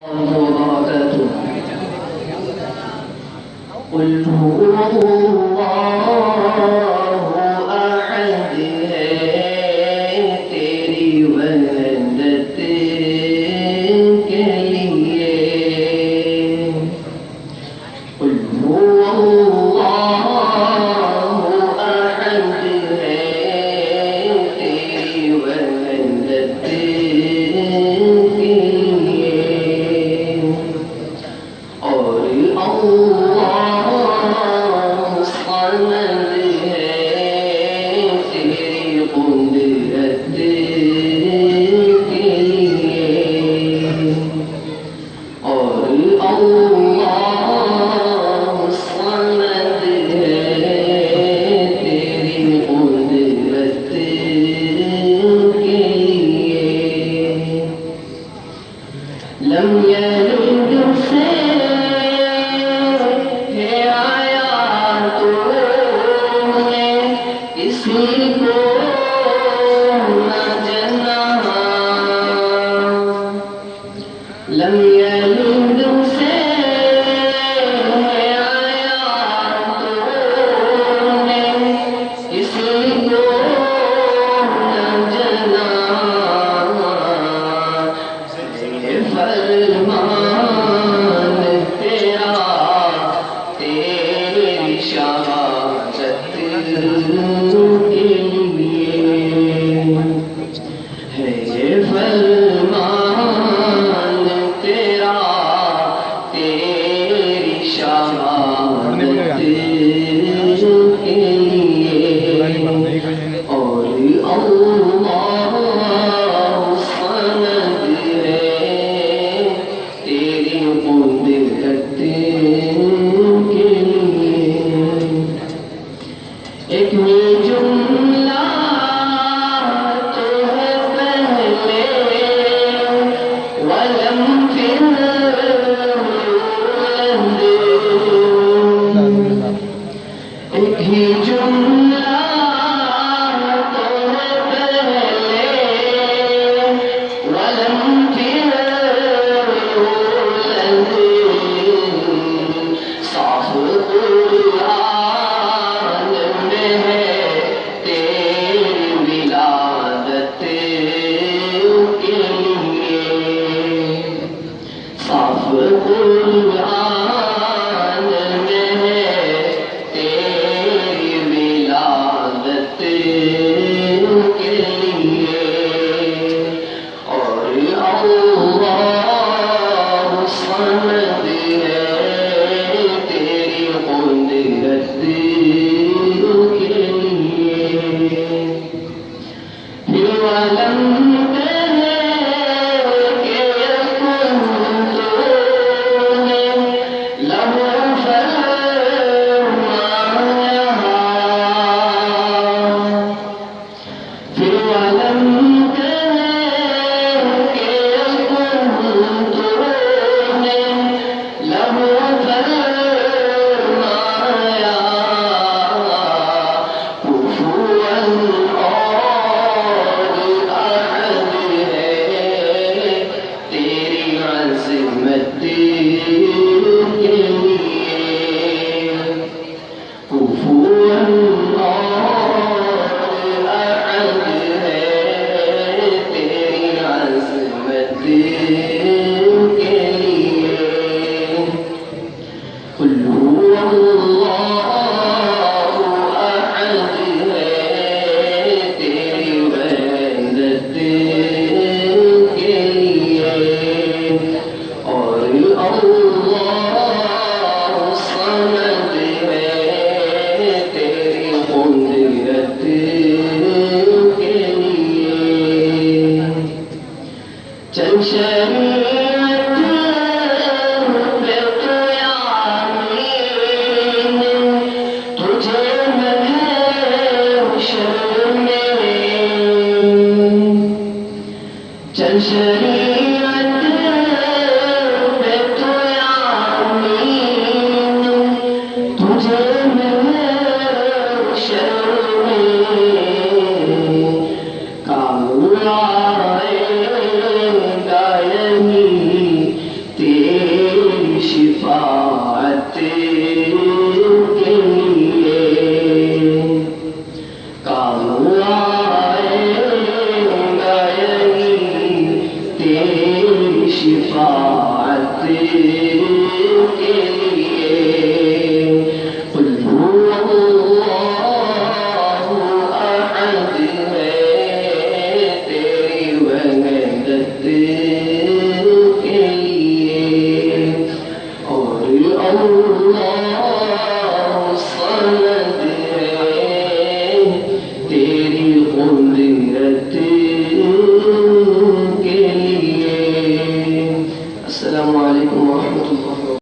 وبركاته قل هو الله أحد तेरी वहदत के लिए قل هو الله أحد तेरी वहदत के लिए और अल्लाह समद है तेरी कुदरत के लिए और अल्लाह समद है तेरी कुदरत के लिए लम यलिद से है आया तूने किसी को न जना लम यलिद से है आया तूने किसी को न जना फरमान तेरा तेरी शहादत के लिए है फरमान तेरा तेरी शहादत के लिए और अल्लाह समद है तेरी कुदरत के लिए एक ही जुमला तो है पहले वलम फिर एक ही जुमला तो है पहले वलम फिर साफ कुरान में है तेरी विलादत के लिए साफ कुरान में है तेरी विलादत के लिए और अल्लाह समद है तेरी कुदरत के लिए फिर वलम कहे कि यकुन तूने लहू फरमाया फिर वलम कहे कि यकुन तूने लहू फरमाया कुफुवन और अहद है तेरी अज़मत के लिए कुफुवन और अहद है तेरी अज़मत के लिए कुल हुवल्लाहु अहद है तेरी वहदत के लिए और अल्लाह समद है तेरी कुदरत के लिए चल शरीअत पे तो यामीन तुझे मैं हुशर में चल शरीअत पे तो यामीन आते